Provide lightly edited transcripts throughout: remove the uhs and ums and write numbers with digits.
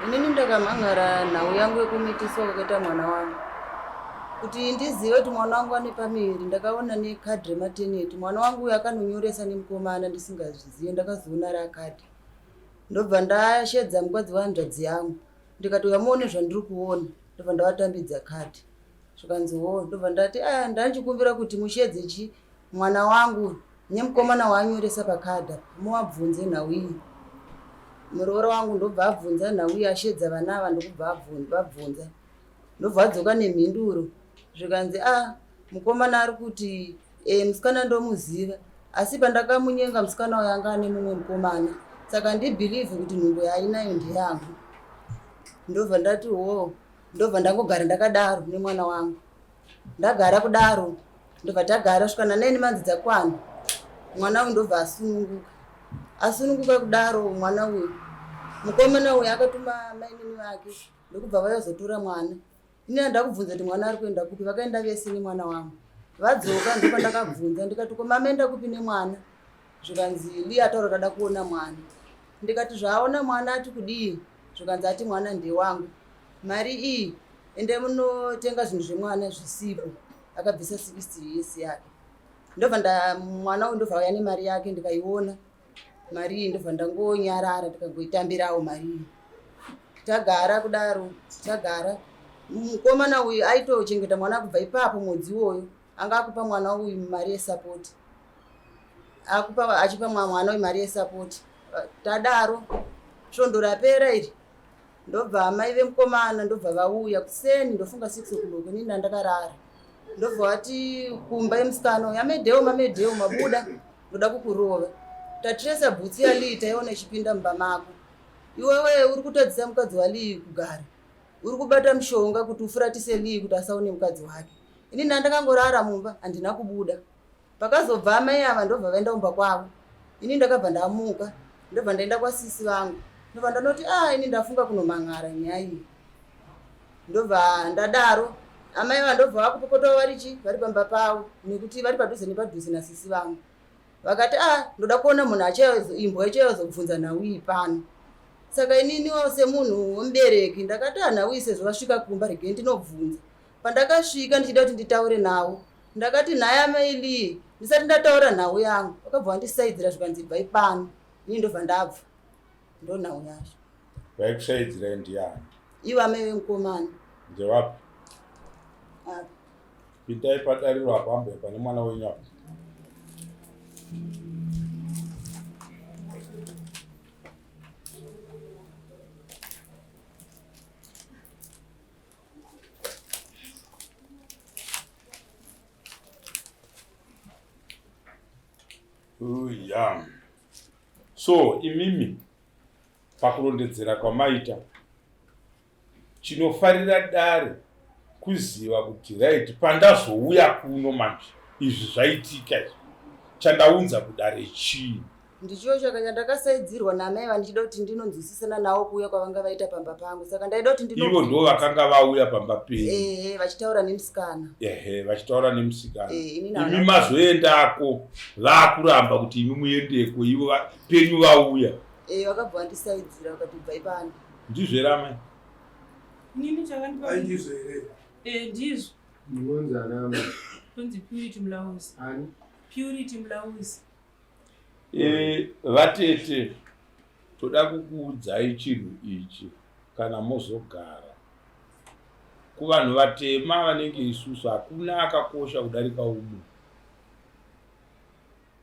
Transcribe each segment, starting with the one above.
Inini ndakamhangara nhau yangu yekumitiswa kwakaita mwana wangu. Kuti ndizive kuti mwana wangu ane pamiri, ndakaona nekadhi remateneti. Mwana wangu uyu akanonyoresa nemukomana ndisingazvizivi, ndakazoona rakadhi. Ndobva ndashedza mukadzi wahanzvadzi yangu. Ndikati muone zvandiri kuona. Ndobva ndavatambidza kadhi. Zvikanziwo ndobva ndati ndanchikumbira kuti mushedze mwana wangu nemukomana waanyoresa pakadhi muabvunze nhau iyi. Muroora wangu ndobva abvunza nhau iyi ashedza vana ava ndokubva abvunza. Ndobva adzoka nemhinduro. Zvikanzi mukomana ari kuti musikana ndomuziva, asi pandakamunyenga musikana uyu anga ane mumwe mukomana, saka ndibhilivhe kuti nhumbo yainayo ndeyangu. Ndobva ndati ndobva ndangogara ndakadaro nemwana wangu. Ndagara kudaro ndobva tagara svikana 9 manzi dzakwana. Mwana uyu ndobva asununguka kudaro. Mwana uyu mukomana uyu akatuma mainini vake ndokubva vayozotora mwana. Ini handakubvunza kuti mwana ari kuenda kupi, vakaenda vese nemwana wangu. Vadzoka ndipo ndakabvunza ndikati ko mama enda kupi nemwana. Zvikanzi Lee ataura kada kuona mwana. Ndikati zvaona mwana ati kudii. Zvikanzi ati mwana ndewangu. Mari iyi ende munotenga zvinhu zvemwana zvisipo. Akabvisa 60 yesi yake. Ndobva mwana uyu ndobva auya nemari yake ndikaiona. Mari iyi ndobva ndangonyarara ndikagoitambirawo mari iyi. Tagara kudaro, tagara. Mukomana uyu aitochengeta mwana kubva ipapo mwedzi iwoyo. Anga akupa mwana uyu mari yesapoti. Achipa mwana uyu mari yesapoti. Tadaro svondo rapera iri. Ndobva amai vemukomana ndobva vauya kuseni ndofunga 6 o'clock nini ndakarara. Ndobva vati kumba yemusikana uyu mamedheo mabuda ndoda kukurova. Tatiresa bhutsi yaLee taiona ichipinda mumba mako. Iwewe uri kutadzisa mukadzi waLee kugara. Uri kubata mushonga kuti ufuratise Lee kuti asaone mukadzi wake. Ini ndakangorara mumba handina kubuda. Pakazobva amai ava ndobva vaenda kumba kwavo. Ini ndakabva ndamuka ndobva ndaenda kwasisi vangu. Ndobva ndanoti ini ndafunga kunomangara nyaya iyi. Ndobva ndadaro amai ava ndobva vakupopota vari pamba pavo nekuti vari padhuze nasisi vangu. Vakati ndoda kuona munhu imbwa ichayozobvunza nhau iyi pano. Saka ininiwo semunhu womubereki ndakati nhau iyi sezvo vasvika kumba rege ndinobvunza. Pandakasvika ndichida kuti nditaure navo ndakati nhai amai Lee ndisati ndataura nhau yangu. Vakabva vandisaidzira zvikanzi bva ipano. Ini ndobva ndabva ndo nhau yacho. Vaikusaidzira ndiani? Ivo amai vemukomana. Ndewapi? Pitai padariro apo ambe pane mwana wenyu apo. So imimi pakurondedzera kwamaita chinofarira dare kuziva kuti right pandazouya kuno manje izvi zvaitika izvi chandaunza kudare chii. Ndicho ndakasaidzirwa namai vandichida kuti ndinonzwisisana navo kuuya kwavanga vaita pamba pangu. Saka ndaida kuti ivo ndo vakanga vauya pamba penyu. Vachitaura nemusikana. Vachitaura nemusikana. Imi mazoendako vakuramba kuti imi muendeko ivo penyu vauya. Vakabva vandisaidzira vakati bva pano. Ndizvo ramai? Nini chakandipa? Ndizvo here. Ndizvo. Ndinonza nama. Tonzi Purity Mlauzi. Ani? Purity Mlauzi. Vatete toda kukuudzai chinhu ichi kana mozogara. Kuvanhu vatema vanenge isusu hakuna akakosha kudarika umu.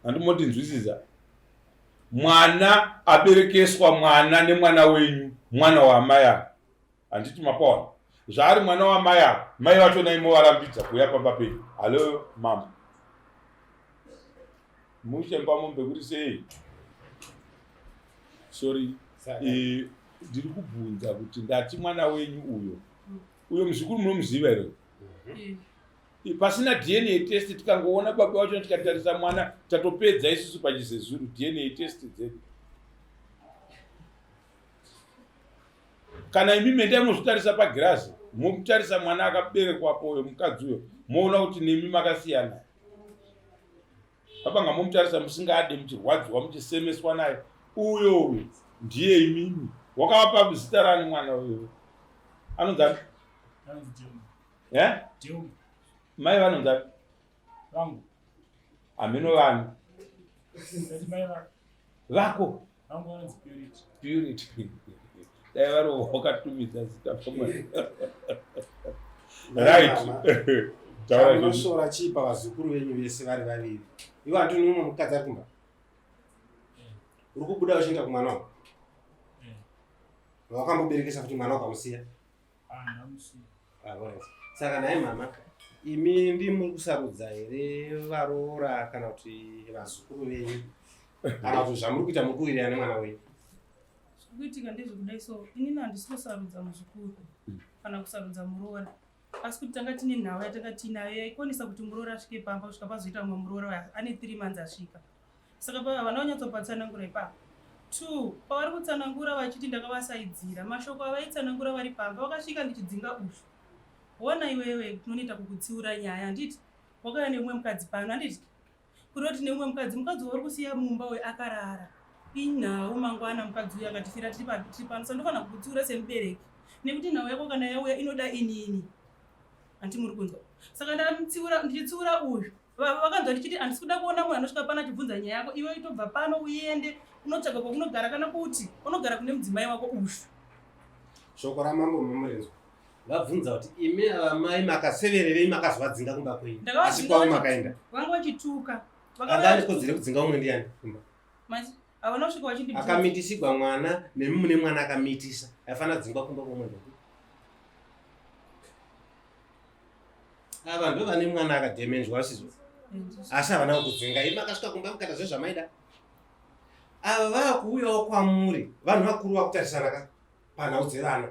Handimoti nzwisisa. Mwana aberekeswa mwana nemwana wenyu, mwana waamai. Handiti mapaona. Zvaari mwana waamai, mai vacho naimo varambidza kuuya pamba penyu. Halo mama. Muchemba mombe kuti sei? Sorry. Ndiri kubvunza kuti ndati mwana wenyu uyo muzukuru munomuziva here? Pasina DNA test tikangoona baba wacho tikatarisa mwana tatopedza isusu pachizezuru DNA test dzedu. Kana imi mende muzvitarisa pagirazi mukutarisa mwana akaberekwapo uyo mukadzi uyo moona kuti nemi makasiyana. Papanga mutarisa musingade muchirwadziwa muchisemeswa naye uyo ndiye imimi wakavapa zita rani mwana uyu? Anonzi mai vanonzi vangu amino vanu vako vangu vanonzi Purity. Purity. Dai vari wakatumidza zita pamwe. Right. Taura chipa vazukuru venyu vese vari vaviri. Ivo hatuni umwe mukadzi ari kumba. Uri kubuda uchienda kumwana wako? Wakamboberekesa kuti mwana wakamusiya? Ndamusiya. Saka naye mama, imi ndimuri kusarudza here varoora kana kuti vazukuru venyu? Kana kuti zvamuri kuita muri kuwirirana nemwana wenyu? Kuitika ndezvekudai so inini handisi kusarudza muzukuru kana kusarudza muroora, asi kuti tanga tine nhau yatanga tinayo yaikwanisa kuti muroora asvike pamba kusvika pazoita mumwe muroora ane 3 months asvika. Saka havana kunyatsopatsanangura ipapo. 2 pavari kutsanangura vachiti ndakavasaidzira mashoko avaitsanangura vari pamba vakasvika ndichidzinga ushu. Wona iwewe kunoita kukutsiura nyaya handiti wakauya neumwe mukadzi pano handiti kuroti neumwe mukadzi wauri kusiya mumba akarara inhau mangwana mukadzi uyu akatifira tiri pano sandofanira kukutsiura semubereki nekuti nhau yako kana yauya inoda inini handi muri kunzwa. Saka ndichitsiura uyu vakanzwa ndichiti handisi kuda kuona munhu anosvika pano achibvunza nyaya yako iwe itobva pano uende unotsvaga kwakunogara kana kuti unogara kune mudzimai wako ushu. Shoko ramambo mamurenzwa vabvunza kuti imi avamai makasevererei makazovadzinga kumba kwenyu asi kwavo makaenda vanga vachituka angani kodzere kudzinga umwe ndiani kumba havana kusvika vachindibvunza akamitisigwa mwana nemumune mwana akamitisa aifanira dzingwa kumba kwomwe ndoku ava ndo vane mwana akadhemenjwa sizvo asi havana kudzinga imi makasvika kumba mukaita zvezvamaida ava vakuuyawo kwamuri vanhu vakuru vakutarisana panhau dzevana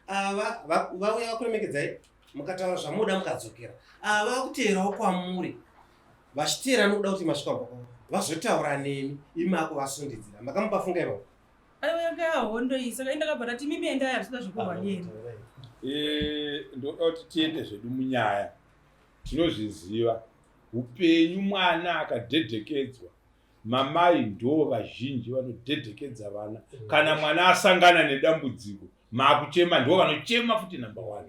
ava vauya vakuremekedzai mukataura zvamuda mukadzokera ava vakuteverawo kwamuri vachiteera nokuda kuti masvika kwavo vazotaura nemi imi ako vasundidzira makamupa funga ivavo aiwa yakahondoi saka indakabva tati mimi endaya zvisina zvekurwanyeni ndoda kuti tiende zvedu munyaya tinozviziva upenyu mwana akadhedhekedzwa mamai ndo vazhinji vanodhedhekedza vana kana mwana asangana nedambudziko makuchema ndo vanochema futi number 1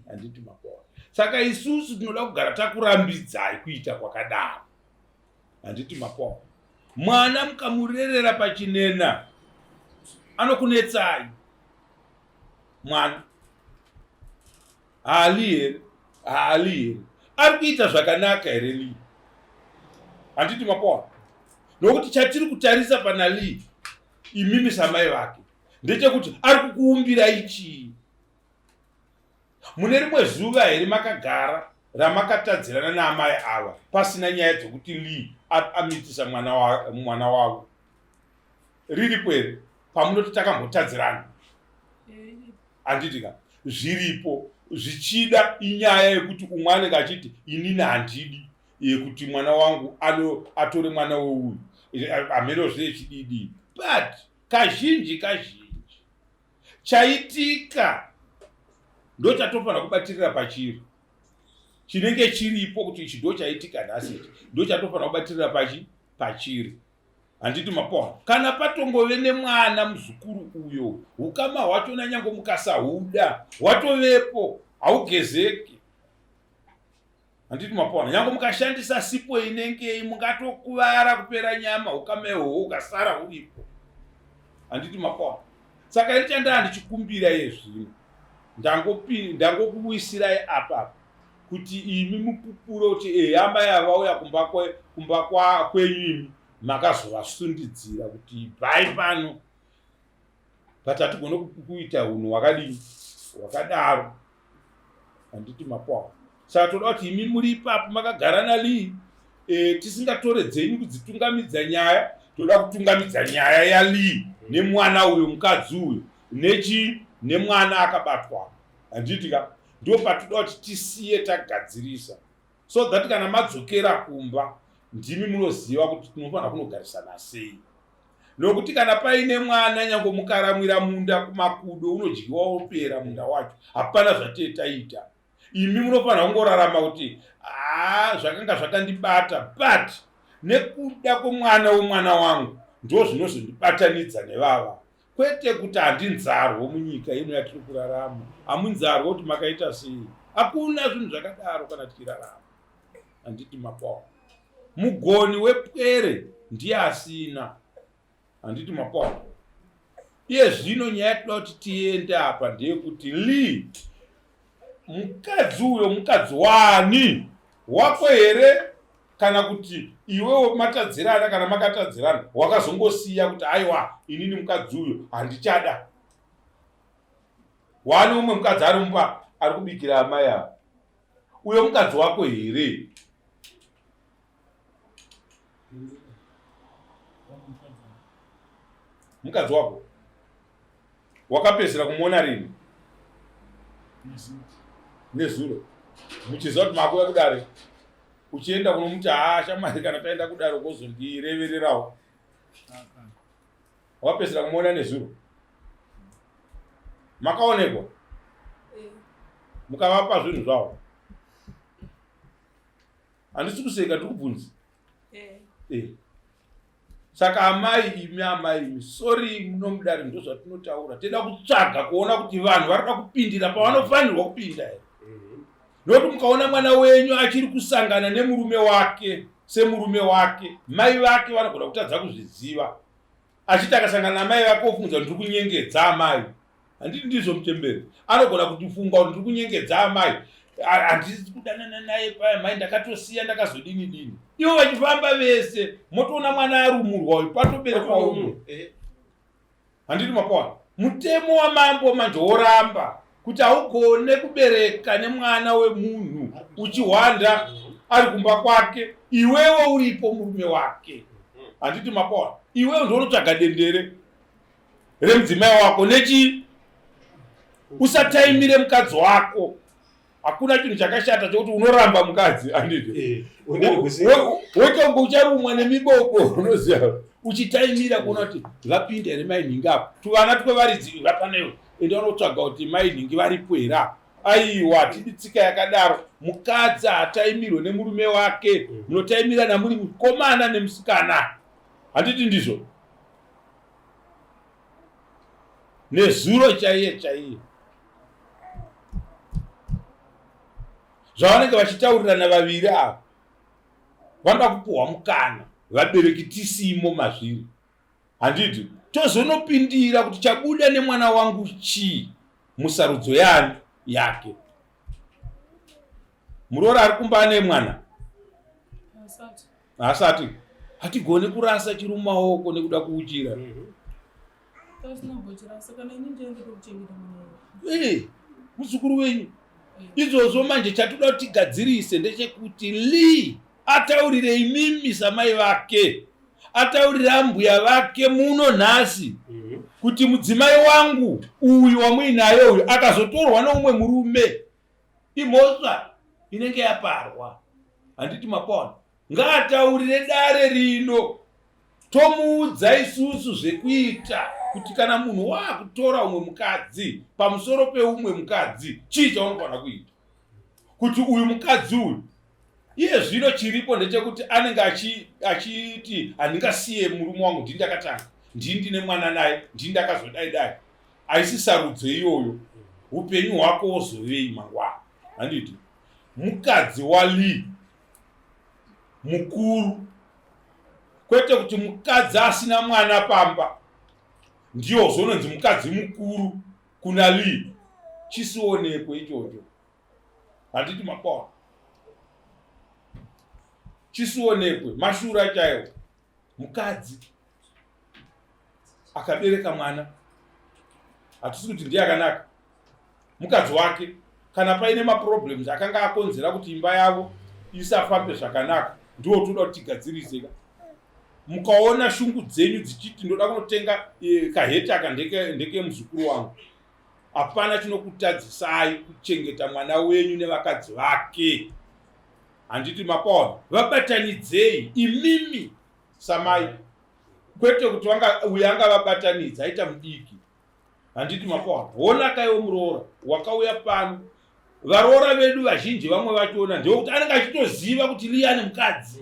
handiti makoa. Saka isusu tinoda kugara takurambidzai kuita kwakadaro handiti makoa. Mwana mukamurerera pachinena anokunetsai mwana haali here ari kuita zvakanaka here lii handiti makoa. Nokuti chatiri kutarisa pana lii imimi samai vake ndechekuti ari kukuumbirai chii. Mune rimwe zuva here makagara ramakatadzirana naamai ava pasina nyaya dzokuti lii amitisa mwana wavo riripo here pamunoti takambotadzirana handitika zviripo zvichida inyaya yekuti umwe anenge achiti inini handidi yekuti mwana wangu atore mwana weuyu hamero zvechididi but kazhinji chaitika ndo chatofanira kubatirira pachiri chinenge chiripo kuti ichi ndo chaitika nhasi ndo chatofanira kubatirira pachiri handiti mapoa. Kana patongove nemwana muzukuru uyo ukama hwacho nanyange mukasahuda hwatovepo haugezeki handiti mapoa. Nyange mukashandisa sipo inengei mungatokuvara kupera nyama ukama ihwohwo ukasara huripo handiti mapoa. Saka iri chandaa ndichikumbira yezvino ndangokuwisirai apa kuti imi mupupure kuti amai avauya kumba kwenyu imi makazovasунdidzira kuti bhai pano patatigone kuita unhu hwakadini hwakadaro handiti mapoa. Saka toda kuti imi muri ipapo makagara nalii tisingatore dzenyu kudzitungamidza nyaya toda kutungamidza nyaya yalii nemwana uyo mukadzi uyo nemwana akabatwa handitika ndo patoda kuti tisiye tagadzirisa so that kana madzokera kumba ndimi munoziva kuti tinofanira kunogarisana sei. Nokuti kana paine mwana nyange mukaramwira munda kumakudo unodyiwa opera munda wacho hapana zvatetaita. Imi munofanira kungorarama kuti zvakanga zvakandibata but nekuda kwemwana wemwana wangu ndo zvinozondibatanidza nevava kwete kuti handinzarwo munyika ino yatiri kurarama. Hamunzarwo kuti makaita sei. Hakuna zvinhu zvakadaro kana tichirarama. Handiti mapawa. Mugoni wepwere ndiye asina. Handiti mapawa. Iye zvino nyaya yatinoda kuti tiende apa ndeyekuti mukadzi uyo mukadzi wani wako here kana kuti iwewo matadzirana kana makatadzirana wakazongosiya kuti aiwa inini mukadzi uyo handichada. Wani umwe mukadzi ari mumba ari kubikira amai avo. Uyo mukadzi wako here? Mukadzi wako wakapedzera kumuona rini? Nezuro. Muchiziva kuti makuya kudare. Uchienda kunomuti shamwari kana taenda kudare kozondirevererawo. Wakapedzera kumuona nezuro. Makaonekwa? Mukavapa zvinhu zvavo. Handisi kuseka ndikubvunza. Saka amai imi sorry munomudare ndo zvatinotaura. Tenda kutsvaga kuona kuti vanhu varikuda kupindira pavanofanirwa kupinda here. Nokuti mukaona mwana wenyu achiri kusangana nemurume wake semurume wake, mai vake vanogona kutadza kuzviziva. Achiti akasangana namai vake ofunga kuti ndiri kunyengedza amai. Handiti ndizvo muchemberi. Anogona kutifunga kuti ndiri kunyengedza amai. Handisi kudanana naye paya mai ndakatosiya ndakazodini. Ivo vachifamba vese motoona mwana arumurwa uyu patoberekwa umwe. Handiti mapawa. Mutemo wamambo manje woramba kuti haugone kubereka nemwana wemunhu uchihwanda ari kumba kwake, iwewo uripo murume wake. Handiti mapawa. Iwewo ndonotsvaga dendere remudzimai wako nechi usataimire mukadzi wako. Hakuna chinhu chakashata chokuti unoramba mukadzi. Handiti. Wetongo ucharumwa nemiboko unoziva. Uchitaimira kuona kuti vapinda here mainhingi apo. Tuvana twevaridzi vapanewo. Ende vanotsvaga kuti mainhingi varipo here apo. Aiwa tidi tsika yakadaro. Mukadzi hataimirwe nemurume wake. Munotaimirana muri mukomana nemusikana. Handiti ndizvo. Nezuro chaiye. Zvavanenge vachitaurirana vaviri ava vanoda kupuhwa mukana vabereki tisimo mazviri. Handiti tozonopindira kuti chabuda nemwana wangu chii musarudzo yake. Muroora ari kumba ane mwana asati hatigone kurasa chiri mumaoko nekuda kuuchira. Muzukuru wenyu izvozvo manje chatoda kuti tigadzirise ndechekuti ataurire imimi samai vake, ataurire ambuya vake muno nhasi kuti mudzimai wangu uyu wamuinaye uyu akazotorwa neumwe murume imhosva inenge yaparwa. Handiti mapawa. Ngaataurire dare rino tomuudza isusu zvekuita kuti kana munhu waakutora umwe mukadzi pamusoro peumwe mukadzi chii chaunofana kuita. Kuti uyu mukadzi uyu iye zvino chiripo ndechekuti anenge achiti handingasiye murume wangu ndini ndakatanga, ndini ndine mwana naye, ndini ndakazodai. Haisi sarudzo iyoyo. Upenyu hwako wozovei mangwana. Handiti mukadzi mukuru, kwete kuti mukadzi asina mwana pamba ndiyo zononzi mukadzi mukuru kuna chisionekwe ichocho. Handiti mapawa. Chisionekwe mashura chaiwo. Mukadzi akabereka mwana hatisi kuti ndiye akanaka. Mukadzi wake kana paine maproblems akanga akonzera kuti imba yavo isafambe zvakanaka ndiwo toda kuti tigadziriseka. Mukaona shungu dzenyu dzichiti ndoda kunotenga kahetaka ndeke muzukuru wangu, hapana chinokutadzisai kuchengeta mwana wenyu nevakadzi vake. Handiti mapawa. Vabatanidzei imimi samai, kwete kuti uyu angavabatanidza aita mudiki. Handiti mapawa. Hona kaiwo muroora wakauya pano. Varoora vedu vazhinji vamwe vachiona ndekuti anenge achitoziva kuti ane mukadzi.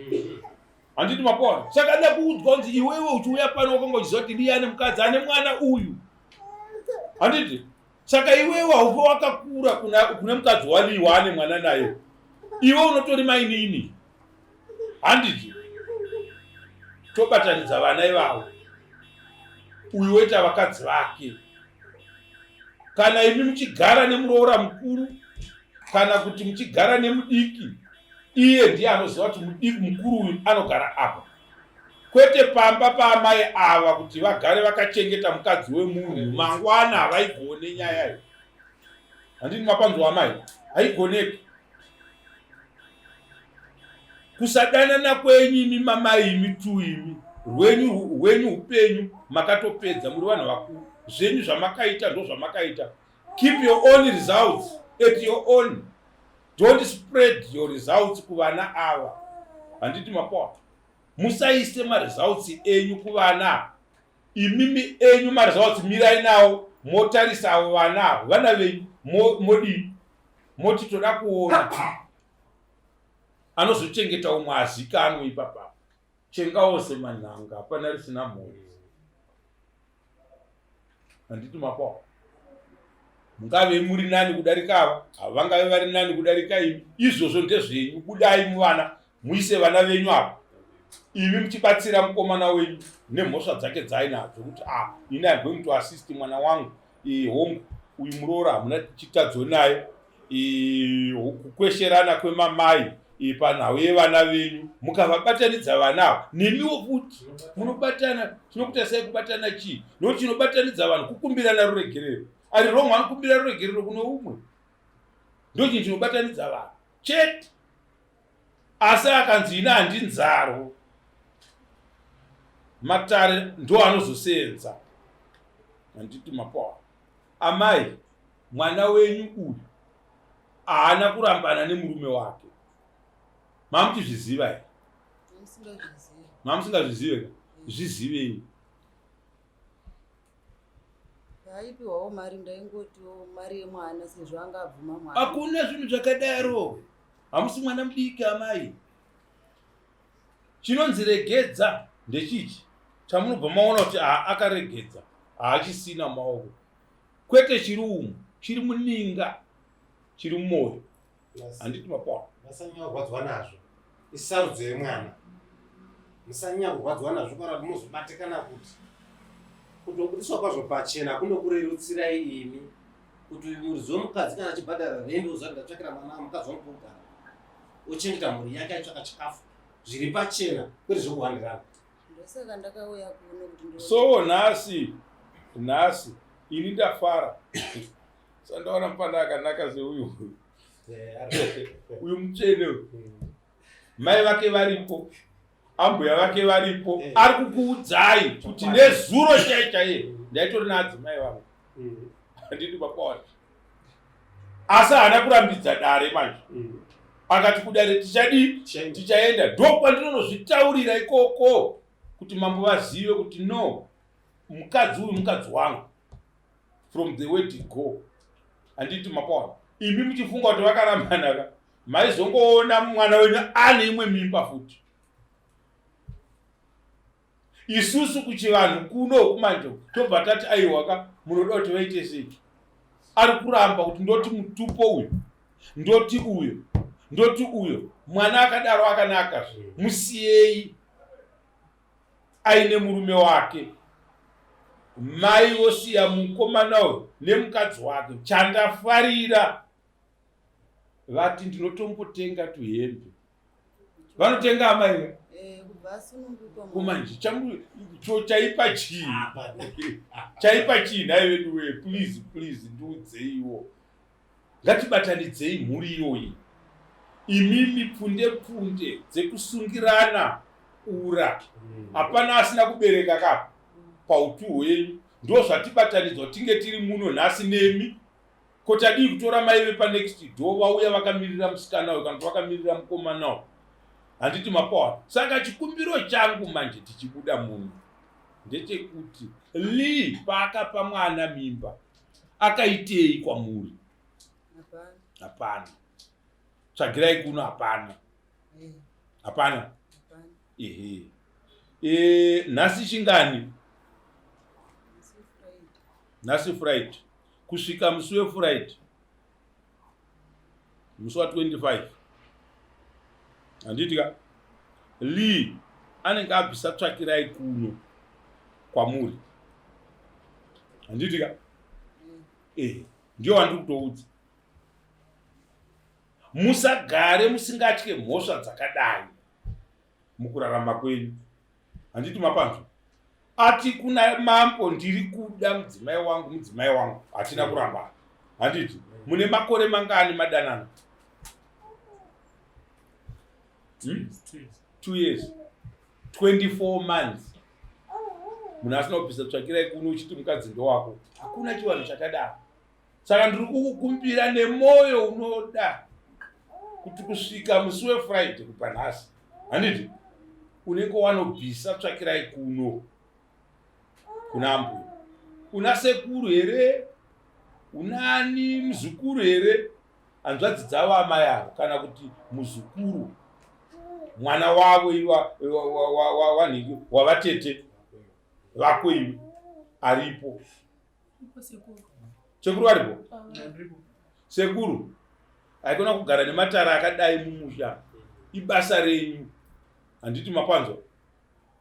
handiti mapona. Saka da kuudzwa kuti iwewe uchiuya pano wakanga uchizoti ndiani mukadzi ane mwana uyu, handiti. Saka iwewe haupo wakakura kune mukadzi waliwa ane mwana naye, iwe unotori mainini, handiti. Tobatanidza vana ivavo, uyu woita vakadzi vake. Kana imi muchigara nemuroora mukuru kana kuti muchigara nemudiki, iye ndiye anoziva kuti mudiki mukuru uyu anogara apa. Kwete pamba paamai ava kuti vagare vakachengeta mukadzi wemunhu, mangwana havaigone nyaya iyi. Handiti mapanzwa amai, haigoneki. Kusadanana kwenyu imi mamai imi tu imi, rwenyu upenyu makatopedza, muri vanhu vakuru. Zvenyu zvamakaita ndo zvamakaita. Keep your own results at your own. Don't spread your results kuvana ava. Handiti mapona. Musaise results enyu kuvana. Imimi enyu results mirai nawo, motarisa avo vana. Vana venyu modi moti toda kuona. Anozochengeta umwe azikanwe ipapa. Chengawo semanhanga hapana risina mhuri. Handiti mapona. Mungave muri nani kudarika ava, havangave vari nani kudarika imi. Izvozvo ndezvenyu, budai muvana, muise vana venyu apa. Imi muchibatsira mukomana wenyu nemhosva dzake dzainadzo kuti ini I'm going to assist mwana wangu hongu uyu muroora hamuna chitadzo naye, kukwesherana kwemamai panhau yevana venyu, mukavabatanidza vana ava. Nemiwo futi munobatana, tinokuita sei kubatana chii? Nokuti chinobatanidza vanhu kukumbirana ruregerero. Ari romwe anokumbira ruregerero kuno umwe, ndo chinhu chinobatanidza vanhu chete. Asi akanzi ina handinzaro, matare ndo anozosenza. Handiti mapona. Amai, mwana wenyu uyu haana kurambana nemurume wake. Mamuchizviziva here? Mamusingazvizive? Zvizivei. Haipiwawo mari, ndaingotiwo mari yemwana sezvo angabvuma mwana. Hakuna zvinhu zvakadaro. Hamusi mwana mudiki amai. Chinonzi regedza ndechichi chamunobva maona kuti akaregedza haachisina maoko. Kwete chiri umu, chiri muninga, chiri mumwoyo. Handiti mapona. Musanyanya kurwadzwa nazvo. Isarudzo yemwana. Musanyanya kurwadzwa nazvo kana muzobatikana kuti kutobudiswa kwazvo pachena kunokurerutsirai imi kuti murizo mukadzi kana achibhadhara rende uzati ndatsvakira mwana mukadzi wanogara ochengeta mhuri yake aitsvaka chikafu zviri pachena kwete zvokuhandirana. Ndosaka ndakauya kuno kuti so nhasi ini ndafara. Sandaona mupanda akanaka seuyu uyu mutsvene mai vake varipo, ambuya vake varipo, ari kukuudzai kuti nezuro chaiye ndaitori naadzimai vangu. Handiti mapona. Asi haana kurambidza dare manje. Akati kudare tichaenda, ndo kwandinonozvitaurira ikoko kuti mambo vazive kuti no, mukadzi uyu mukadzi wangu from the way to go. Handiti mapona. Imi muchifunga kuti vakarambana, maizongoona mwana wenyu ane imwe mimba futi. Isusu kuchivanhu kuno kumanje tobva tati aiwaka munoda kuti vaite sei. Ari kuramba kuti ndoti mutupo uyu, ndoti uyo, mwana akadaro akanaka, musiyei aine murume wake. Mai vosiya mukomana uyu nemukadzi wake. Chandafarira vati ndinotombotenga tuhembe. Vanotenga amai kumanje chaipa chii? Chaipa chii nai vedu we? Please ndiudzeiwo. Ngatibatanidzei mhuri iyoyi. Imimi pfunde dzekusungirana ura. Hapana asina kubereka kapa pautu hwenyu. Ndo zvatibatanidzwa tinge tiri muno nhasi nemi. Kotadii kutora mai vepa next door vauya vakamirira musikana uyu kana vakamirira mukomana uyu. Handiti mapona. Saka chikumbiro changu manje tichibuda munhu ndechekuti Lee paakapa mwana mimba akaitei kwamuri? Hapana. Tsvagirai kuno hapana. nhasi chingani? Nhasi Friday. Kusvika musi weFriday. Musi wa25. Handitika Lee anenge abvisa tsvakirai kuno kwamuri. Handitika ndio wandiri kutoudza. Musagare musingatye mhosva dzakadai mukurarama kwenyu. Handiti mapanzwa? Ati kuna mambo ndiri kuda mudzimai wangu, hatina kuramba. Handiti mune makore mangani madanana? 2 years, 24 months. Munhu asina kubvisa tsvakirai kuno uchiti mukadzi ndowako. Hakuna chivanhu chakadaro. Saka ndiri kukukumbira nemwoyo unoda kuti kusvika musi weFriday kubva nhasi, handiti unenge wanobvisa tsvakirai kuno kuna mbuya. Una sekuru here? Unani muzukuru here? Hanzvadzi dzavo amai avo, kana kuti muzukuru mwana wavo wavatete vako iwe aripo. Sekuru aripo? Sekuru haikona kugara nematara akadai mumusha. Ibasa renyu. Handiti mapanzwa?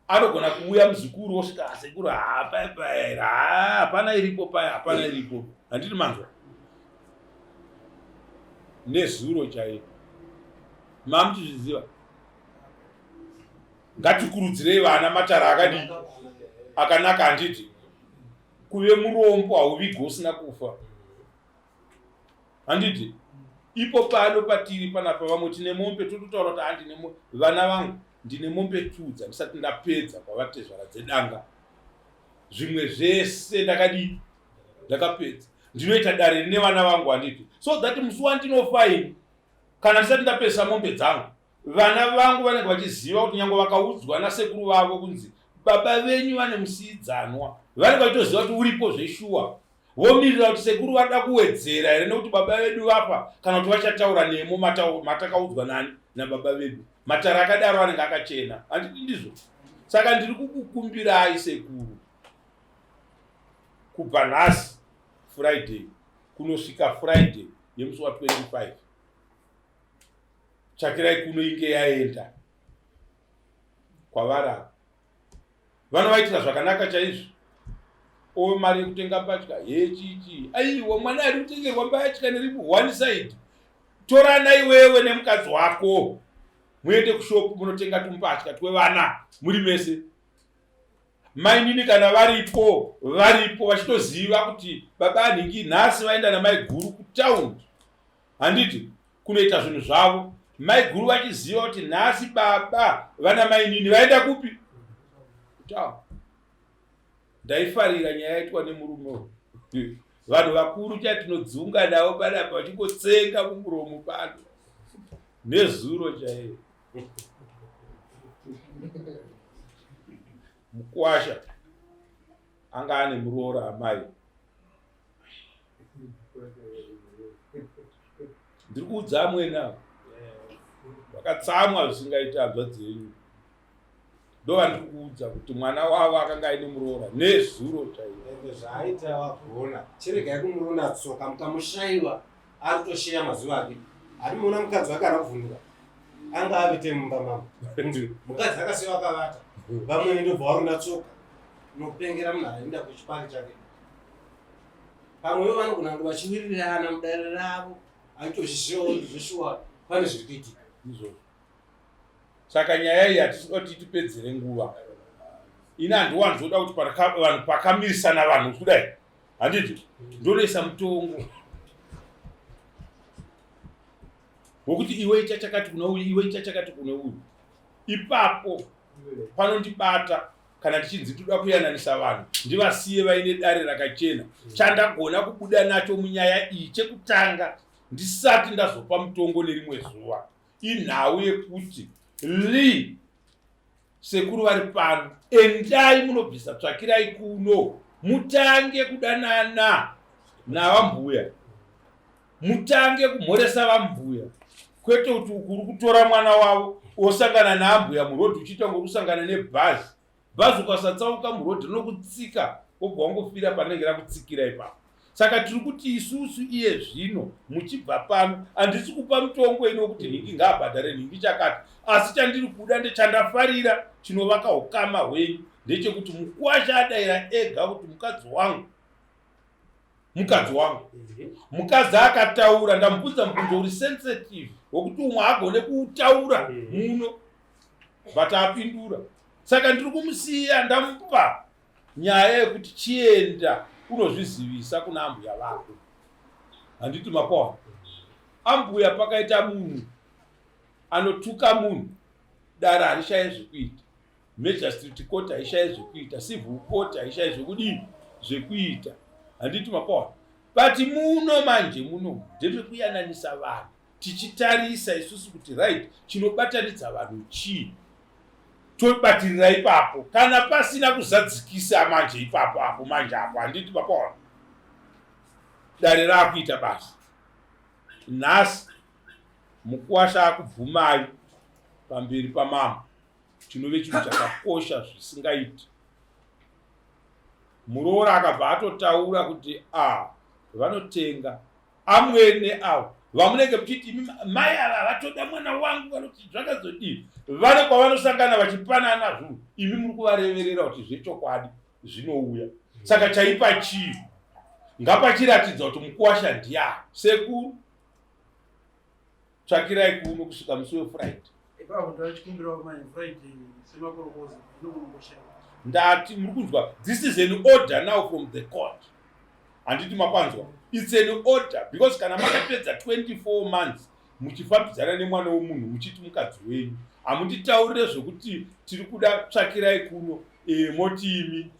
Anogona kuuya muzukuru osvika sekuru hapana iripo paya, hapana iripo. Handiti manzwa? Nezuro chaiye. Mamuchizviziva? Ngatikurudzirei vana matara akadii akanaka. Handiti kuve murombo hauvigi usina kufa. Handiti ipo pano patiri panapa vamwe tine mombe tototaura kuti handine vana vangu ndine mombe 2 dzandisati ndapedza kwavatezvara dzedanga. Zvimwe zvese ndakadii ndakapedza. Ndinoita dare rine vana vangu. Handiti so that musi wandinofaini kana ndisati ndapedza mombe dzangu, vana vangu vanenge vachiziva kuti nyange vakaudzwa nasekuru vavo kunzi baba venyu vane musiidzanwa, vanenge vachitoziva kuti uripo zveshuwa. Vomirira kuti sekuru vada kuwedzera here nekuti baba vedu vapa, kana kuti vachataura nemo matakaudzwa nani nababa vedu. Matara akadaro anenge akachena. Handiti ndizvo? Saka ndiri kukukumbirai sekuru, kubva nhasi Friday kunosvika Friday yemusi wa25, tsvakirai kuno inge yaenda kwavari. Vanovaitira zvakanaka chaizvo. Mari yekutenga mbatya chichi, aiwa mwana ari kutengerwa mbatya neripo one side. Torana iwewe nemukadzi wako muende kushopu munotenga tumbatya twevana muri mese. Mainini kana varipo vachitoziva kuti baba anhingi nhasi vaenda namai guru kutaundi. Handiti kunoita zvinhu zvavo. Mai guru vachiziva kuti nhasi baba vana mainini vaenda kupi? Kutaundi. Ndaifarira nyaya yaitwa nemurume. Vanhu vakuru chatinodzunga navo panapa vachingotsenga mumuromo pano. Nezuro chaiye. Mukwasha anga ane muroora amai. Ndiri kuudza amweni avo vakatsamwa zvisingaita habva dzenyu. Ndo vandiri kuudza kuti mwana wavo akanga aine muroora nezuro chaiye. Zvaaita wagona chiregai kumurona tsoka mukamushayiwa ari kutosheya mazuva ake. Ari muona mukadzi wake arakuvhunduka anga avete mumba mama. Mukadzi akasiya akavata. Vamwe ndobva varunda tsoka nopengera munhu aenda kuchipari chake. Pamwewo vanogona kuti vachiwirirana mudare ravo achitozvishiwa zveshuwa pane zviri kuitika. Saka nyaya iyi hatisoti tipedzere nguva. Ini handiwanzoda kuti vanhu pakamirisana vanhu kudai. Handiti ndonoisa mutongo wokuti iwe icha chakati kuna uyu, iwe icha chakati kuna uyu. Ipapo panondibata kana tichinzi toda kuyananisa vanhu ndivasiye vaine dare rakachena. Chandagona kubuda nacho munyaya iyi chekutanga ndisati ndazopa mutongo nerimwe zuva inhau yekuti Lee sekuru vari pano, endai munobvisa tsvakirai kuno, mutange kudanana navambuya, mutange kumhoresa vambuya. kwete kuti uri kutora mwana wavo osangana naambuya murodhi uchiita ngokusangana nebhazi. Bhazi ukasatsauka murodhi rinokutsika wobva wangofira panenge rakutsikira ipapo. Saka tiri kuti isusu iye zvino muchibva pano handisi kupa mutongo inokuti nhingi ngaabhadhare nhingi chakati, asi chandiri kuda ndechandafarira chinovaka ukama hwenyu ndechekuti mukuwasha adayira ega kuti mukadzi wangu mukadzi akataura, ndamubvunza mubvunzo uri sensitive wokuti umwe agone kuutaura muno but apindura. Saka ndiri kumusiya ndamupa nyaya yekuti chienda unozvizivisa kuna ambuya vako. Handiti mapona ambuya pakaita munhu anotuka munhu, dare harishaye zvekuita, Magistrate Court haishaye zvekuita, Civil Court haishaye zvekuita. Handiti mapona. But muno manje muno ndezvekuyananisa vanhu tichitarisa isusu kuti right chinobatanidza vanhu chii, tobatirira ipapo kana pasina kuzadzikisa manje ipapo apo manje apo. Handiti mapona. Dare rakuita basa. Nhasi mukuwasha akubvumai pamberi pamama, chinove chinhu chakakosha zvisingaiti. Muroora akabva atotaura kuti vanotenga amwene avo vamunenge muchiti imi mai ava vatoda mwana wangu vanoti zvakazodii, vane kwavanosangana vachipanana zvinhu, imi muri kuvareverera kuti zvechokwadi zvinouya. Saka chaipa chii ngapachiratidza kuti mukuwasha ndiani. Sekuru tsvakirai kuno kusvika musi weFriday. Ndati muri kunzwa, this is an order now from the court. Handiti mapanzwa, it's an order because kana makapedza 24 months muchifambidzana nemwana womunhu muchiti mukadzi wenyu, hamunditaurire zvokuti tiri kuda tsvakirai kuno moti imi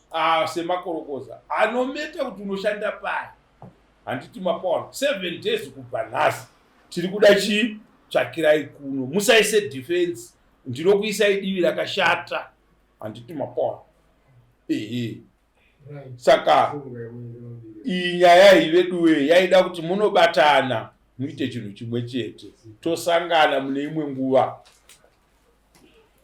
semakorokoza anometa kuti unoshanda paya. Handiti mapona 7 days kubva nhasi tiri kuda chii, tsvakirai kuno, musaise defense, ndinokuisai divi rakashata. Handiti mapona. Saka iyi nyaya iveduwe yaida kuti munobatana muite chinhu chimwe chete, tosangana mune imwe nguva